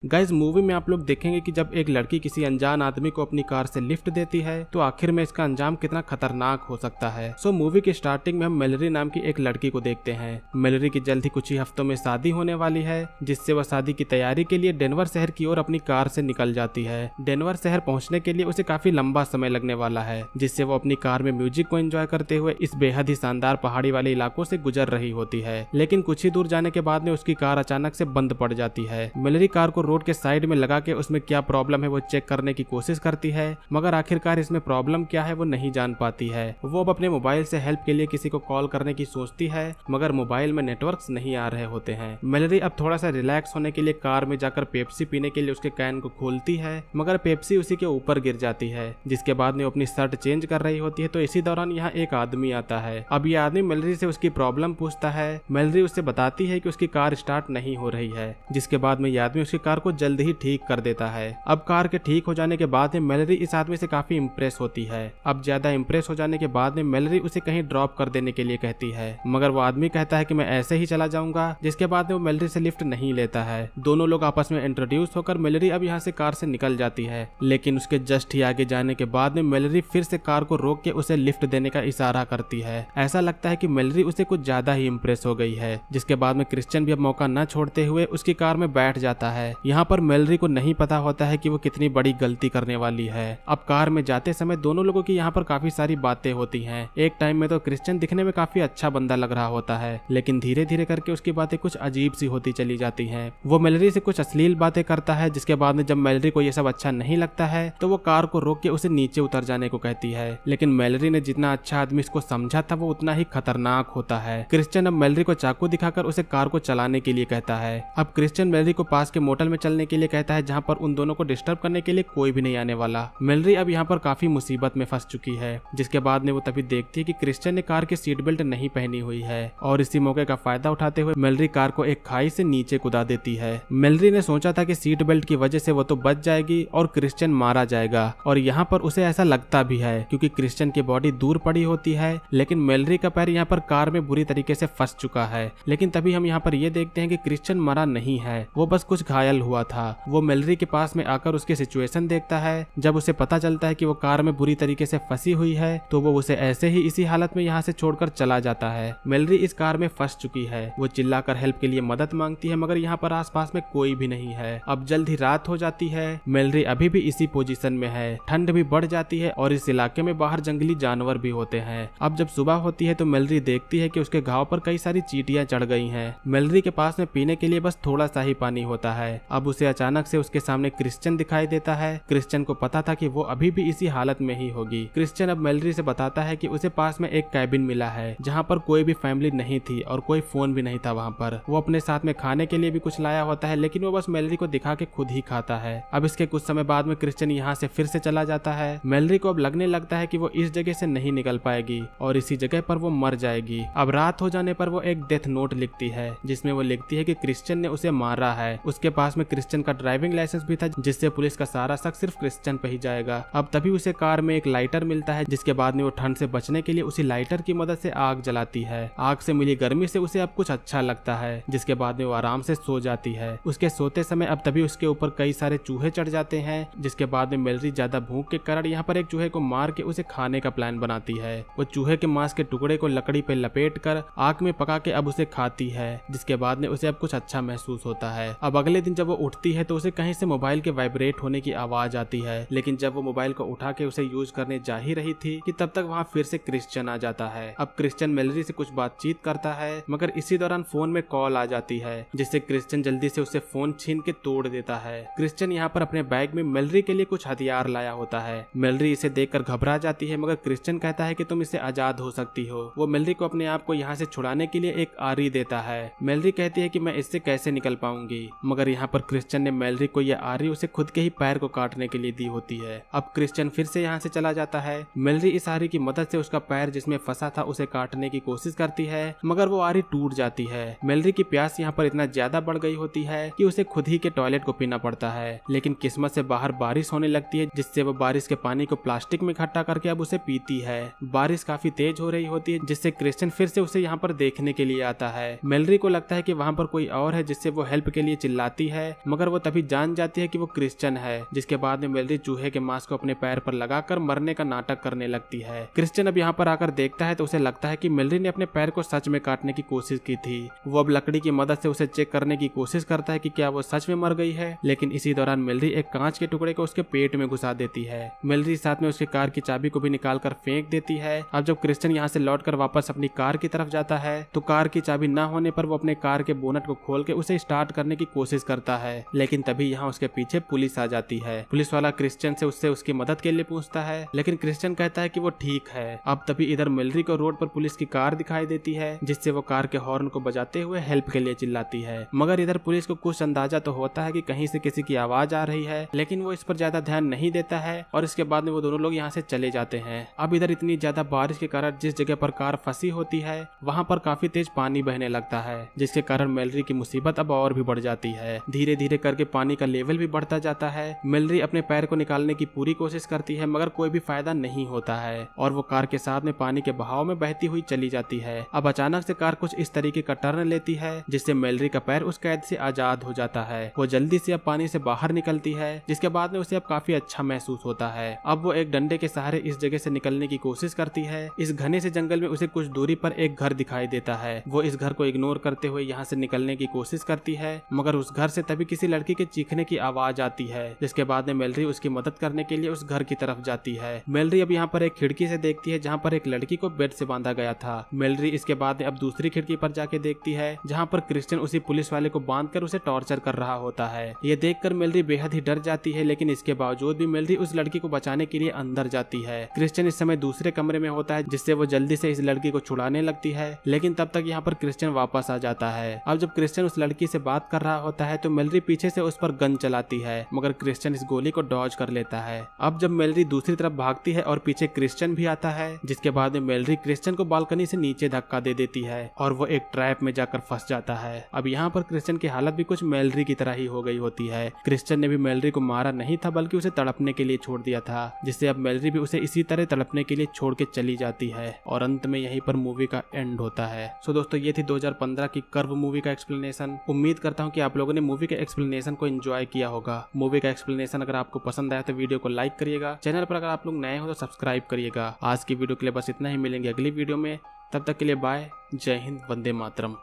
Guys movie में आप लोग देखेंगे कि जब एक लड़की किसी अनजान आदमी को अपनी कार से लिफ्ट देती है तो आखिर में इसका अंजाम कितना खतरनाक हो सकता है। सो मूवी की स्टार्टिंग में हम मेलरी नाम की एक लड़की को देखते हैं। मेलरी की जल्द ही कुछ ही हफ्तों में शादी होने वाली है, जिससे वह शादी की तैयारी के लिए डेनवर शहर की ओर अपनी कार से निकल जाती है। डेनवर शहर पहुंचने के लिए उसे काफी लंबा समय लगने वाला है, जिससे वो अपनी कार में म्यूजिक को एंजॉय करते हुए इस बेहद ही शानदार पहाड़ी वाले इलाकों से गुजर रही होती है। लेकिन कुछ ही दूर जाने के बाद में उसकी कार अचानक से बंद पड़ जाती है। मेलरी कार को रोड के साइड में लगा के उसमें क्या प्रॉब्लम है वो चेक करने की कोशिश करती है, मगर आखिरकार इसमें प्रॉब्लम क्या है वो नहीं जान पाती है। वो अब अपने मोबाइल से हेल्प के लिए किसी को कॉल करने की सोचती है, मगर मोबाइल में नेटवर्क्स नहीं आ रहे होते हैं। मेलरी अब थोड़ा सा रिलैक्स होने के लिए कार में जाकर पेप्सी पीने के लिए उसके कैन को खोलती है, मगर पेप्सी उसी के ऊपर गिर जाती है। जिसके बाद में अपनी शर्ट चेंज कर रही होती है तो इसी दौरान यहाँ एक आदमी आता है। अब ये आदमी मेलरी से उसकी प्रॉब्लम पूछता है। मेलरी उससे बताती है कि उसकी कार स्टार्ट नहीं हो रही है, जिसके बाद में ये आदमी उसकी कार को जल्द ही ठीक कर देता है। अब कार के ठीक हो जाने के बाद में मेलरी इस आदमी से काफी इम्प्रेस होती है। अब ज्यादा इम्प्रेस हो जाने के बाद में मेलरी उसे कहीं ड्रॉप कर देने के लिए कहती है, मगर वो आदमी कहता है कि मैं ऐसे ही चला जाऊंगा। जिसके बाद में वो मेलरी से लिफ्ट नहीं लेता है। दोनों लोग आपस में इंट्रोड्यूस होकर मेलरी अब यहाँ से कार से निकल जाती है, लेकिन उसके जस्ट ही आगे जाने के बाद में मेलरी फिर से कार को रोक के उसे लिफ्ट देने का इशारा करती है। ऐसा लगता है कि मेलरी उसे कुछ ज्यादा ही इम्प्रेस हो गई है। जिसके बाद में क्रिश्चियन भी अब मौका न छोड़ते हुए उसकी कार में बैठ जाता है। यहाँ पर मेलरी को नहीं पता होता है कि वो कितनी बड़ी गलती करने वाली है। अब कार में जाते समय दोनों लोगों की यहाँ पर काफी सारी बातें होती हैं। एक टाइम में तो क्रिश्चियन दिखने में काफी अच्छा बंदा लग रहा होता है, लेकिन धीरे धीरे करके उसकी बातें कुछ अजीब सी होती चली जाती हैं। वो मेलरी से कुछ अश्लील बातें करता है, जिसके बाद में जब मेलरी को ये सब अच्छा नहीं लगता है तो वो कार को रोक के उसे नीचे उतर जाने को कहती है। लेकिन मेलरी ने जितना अच्छा आदमी इसको समझा था वो उतना ही खतरनाक होता है। क्रिश्चियन अब मेलरी को चाकू दिखाकर उसे कार को चलाने के लिए कहता है। अब क्रिश्चियन मेलरी को पास के मोटल में चलने के लिए कहता है, जहाँ पर उन दोनों को डिस्टर्ब करने के लिए कोई भी नहीं आने वाला। मेलरी अब यहाँ पर काफी मुसीबत में फंस चुकी है। जिसके बाद में वो तभी देखती है कि क्रिश्चियन ने कार की सीट बेल्ट नहीं पहनी हुई है, और इसी मौके का फायदा उठाते हुए मेलरी कार को एक खाई से नीचे कूदा देती है। मेलरी ने सोचा था कि सीट बेल्ट की वजह से वो तो बच जाएगी और क्रिश्चियन मारा जाएगा, और यहाँ पर उसे ऐसा लगता भी है क्योंकि क्रिश्चियन की बॉडी दूर पड़ी होती है, लेकिन मेलरी का पैर यहाँ पर कार में बुरी तरीके से फंस चुका है। लेकिन तभी हम यहाँ पर ये देखते हैं कि क्रिश्चियन मरा नहीं है, वो बस कुछ घायल हुआ था। वो मेलरी के पास में आकर उसकी सिचुएशन देखता है। जब उसे पता चलता है कि वो कार में बुरी तरीके से फंसी हुई है तो वो उसे ऐसे ही इसी हालत में यहाँ से छोड़कर चला जाता है। मेलरी इस कार में फंस चुकी है। वो चिल्लाकर हेल्प के लिए मदद मांगती है, मगर यहाँ पर आसपास में कोई भी नहीं है। अब जल्द ही रात हो जाती है। मेलरी अभी भी इसी पोजीशन में है। ठंड भी बढ़ जाती है और इस इलाके में बाहर जंगली जानवर भी होते हैं। अब जब सुबह होती है तो मेलरी देखती है कि उसके घाव पर कई सारी चींटियां चढ़ गई हैं। मेलरी के पास में पीने के लिए बस थोड़ा सा ही पानी होता है। अब उसे अचानक से उसके सामने क्रिश्चियन दिखाई देता है। क्रिश्चियन को पता था कि वो अभी भी इसी हालत में ही होगी। क्रिश्चियन अब मेलरी से बताता है कि उसे पास में एक कैबिन मिला है, जहाँ पर कोई भी फैमिली नहीं थी और कोई फोन भी नहीं था वहाँ पर। वो अपने साथ में खाने के लिए भी कुछ लाया होता है, लेकिन वो बस मेलरी को दिखा के खुद ही खाता है। अब इसके कुछ समय बाद में क्रिश्चियन यहाँ से फिर से चला जाता है। मेलरी को अब लगने लगता है कि वो इस जगह से नहीं निकल पाएगी और इसी जगह पर वो मर जाएगी। अब रात हो जाने पर वो एक डेथ नोट लिखती है, जिसमें वो लिखती है कि क्रिश्चियन ने उसे मारा है। उसके पास में क्रिश्चियन का ड्राइविंग लाइसेंस भी था, जिससे पुलिस का सारा शक सिर्फ क्रिश्चियन पे ही जाएगा। अब तभी उसे कार में एक लाइटर मिलता है, जिसके बाद में वो ठंड से बचने के लिए उसी लाइटर की मदद से आग जलाती है। आग से मिली गर्मी से उसे अब कुछ अच्छा लगता है, जिसके बाद में वो आराम से सो जाती है। उसके सोते समय अब तभी उसके ऊपर कई सारे चूहे चढ़ जाते हैं, जिसके बाद में मेलरी ज्यादा भूख के कारण यहाँ पर एक चूहे को मार के उसे खाने का प्लान बनाती है। वो चूहे के मांस के टुकड़े को लकड़ी पे लपेट कर आग में पका के अब उसे खाती है, जिसके बाद में उसे अब कुछ अच्छा महसूस होता है। अब अगले दिन जब वो उठती है तो उसे कहीं से मोबाइल के वाइब्रेट होने की आवाज आती है, लेकिन जब वो मोबाइल को उठा के उसे यूज करने जा ही रही थी कि तब तक वहाँ फिर से क्रिश्चियन आ जाता है। अब क्रिश्चियन मेलरी से कुछ बातचीत करता है, मगर इसी दौरान फोन में कॉल आ जाती है, जिससे क्रिश्चियन जल्दी से उसे फोन छीन के तोड़ देता है। क्रिश्चियन यहाँ पर अपने बैग में मेलरी के लिए कुछ हथियार लाया होता है। मेलरी इसे देखकर घबरा जाती है, मगर क्रिश्चियन कहता है कि तुम इससे आजाद हो सकती हो। वो मेलरी को अपने आप को यहाँ से छुड़ाने के लिए एक आरी देता है। मेलरी कहती है कि मैं इससे कैसे निकल पाऊंगी, मगर यहाँ पर क्रिश्चियन ने मेलरी को यह आरी उसे खुद के ही पैर को काटने के लिए दी होती है। अब क्रिश्चियन फिर से यहाँ से चला जाता है। मेलरी इस आरी की मदद से उसका पैर जिसमें फंसा था उसे काटने की कोशिश करती है, मगर वो आरी टूट जाती है। मेलरी की प्यास यहाँ पर इतना ज्यादा बढ़ गई होती है कि उसे खुद ही के टॉयलेट को पीना पड़ता है। लेकिन किस्मत से बाहर बारिश होने लगती है, जिससे वो बारिश के पानी को प्लास्टिक में इकट्ठा करके अब उसे पीती है। बारिश काफी तेज हो रही होती है, जिससे क्रिश्चियन फिर से उसे यहाँ पर देखने के लिए आता है। मेलरी को लगता है कि वहाँ पर कोई और है, जिससे वो हेल्प के लिए चिल्लाती है, है, मगर वो तभी जान जाती है कि वो क्रिश्चियन है। जिसके बाद में मेलरी चूहे के मांस को अपने पैर पर लगाकर मरने का नाटक करने लगती है। क्रिश्चियन अब यहाँ पर आकर देखता है तो उसे लगता है कि मेलरी ने अपने पैर को सच में काटने की कोशिश की थी। वो अब लकड़ी की मदद से उसे चेक करने की कोशिश करता है कि क्या वो सच में मर गई है, लेकिन इसी दौरान मेलरी एक कांच के टुकड़े को उसके पेट में घुसा देती है। मेलरी साथ में उसकी कार की चाबी को भी निकाल कर फेंक देती है। अब जब क्रिश्चियन यहाँ से लौटकर वापस अपनी कार की तरफ जाता है तो कार की चाबी न होने पर वो अपने कार के बोनट को खोल के उसे स्टार्ट करने की कोशिश करता है, लेकिन तभी यहाँ उसके पीछे पुलिस आ जाती है। पुलिस वाला क्रिश्चियन से उससे उसकी मदद के लिए पूछता है, लेकिन क्रिश्चियन कहता है कि वो ठीक है। अब तभी इधर मेलरी को रोड पर पुलिस की कार दिखाई देती है, जिससे वो कार के हॉर्न को बजाते हुए हेल्प के लिए चिल्लाती है। मगर इधर पुलिस को कुछ अंदाजा तो होता है कि कहीं से किसी की आवाज आ रही है, लेकिन वो इस पर ज्यादा ध्यान नहीं देता है और इसके बाद में वो दोनों लोग यहाँ से चले जाते हैं। अब इधर इतनी ज्यादा बारिश के कारण जिस जगह पर कार फंसी होती है वहाँ पर काफी तेज पानी बहने लगता है, जिसके कारण मेलरी की मुसीबत अब और भी बढ़ जाती है। धीरे धीरे करके पानी का लेवल भी बढ़ता जाता है। मेलरी अपने पैर को निकालने की पूरी कोशिश करती है, मगर कोई भी फायदा नहीं होता है और वो कार के साथ में पानी के बहाव में बहती हुई चली जाती है। अब अचानक से कार कुछ इस तरीके का टर्न लेती है जिससे मेलरी का पैर उस कैद से आजाद हो जाता है। वो जल्दी से अब पानी से बाहर निकलती है, जिसके बाद में उसे अब काफी अच्छा महसूस होता है। अब वो एक डंडे के सहारे इस जगह से निकलने की कोशिश करती है। इस घने से जंगल में उसे कुछ दूरी पर एक घर दिखाई देता है। वो इस घर को इग्नोर करते हुए यहाँ से निकलने की कोशिश करती है, मगर उस घर से तभी किसी लड़की के चीखने की आवाज आती है, जिसके बाद में मेलरी उसकी मदद करने के लिए उस घर की तरफ जाती है। मेलरी अब यहाँ पर एक खिड़की से देखती है जहाँ पर एक लड़की को बेड से बांधा गया था। मेलरी इसके बाद अब दूसरी खिड़की पर जाके देखती है जहाँ पर क्रिश्चियन उसी पुलिस वाले को बांधकर उसे टॉर्चर कर रहा होता है। ये देखकर मेलरी बेहद ही डर जाती है, लेकिन इसके बावजूद भी मेलरी उस लड़की को बचाने के लिए अंदर जाती है। क्रिश्चियन इस समय दूसरे कमरे में होता है, जिससे वो जल्दी से इस लड़की को छुड़ाने लगती है, लेकिन तब तक यहाँ पर क्रिश्चियन वापस आ जाता है। अब जब क्रिश्चियन उस लड़की से बात कर रहा होता है तो मेलरी पीछे से उस पर गन चलाती है, मगर क्रिश्चियन इस गोली को डॉज कर लेता है। अब जब मेलरी दूसरी तरफ भागती है और पीछे क्रिश्चियन भी आता है, जिसके बाद में मेलरी क्रिश्चियन को बालकनी से नीचे धक्का दे देती है और वो एक ट्रैप में जाकर फंस जाता है। अब यहाँ पर क्रिश्चियन की हालत भी कुछ मेलरी की तरह ही हो गई होती है। क्रिश्चियन ने भी मेलरी को मारा नहीं था, बल्कि उसे तड़पने के लिए छोड़ दिया था, जिससे अब मेलरी भी उसे इसी तरह तड़पने के लिए छोड़ के चली जाती है और अंत में यहीं पर मूवी का एंड होता है। सो दोस्तों, ये थी 2015 की कर्व मूवी का एक्सप्लेनेशन। उम्मीद करता हूँ कि आप लोगों ने मूवी के एक्सप्लेनेशन को एंजॉय किया होगा। मूवी का एक्सप्लेनेशन अगर आपको पसंद आया तो वीडियो को लाइक करिएगा। चैनल पर अगर आप लोग नए हो तो सब्सक्राइब करिएगा। आज की वीडियो के लिए बस इतना ही, मिलेंगे अगली वीडियो में। तब तक के लिए बाय। जय हिंद, वंदे मातरम।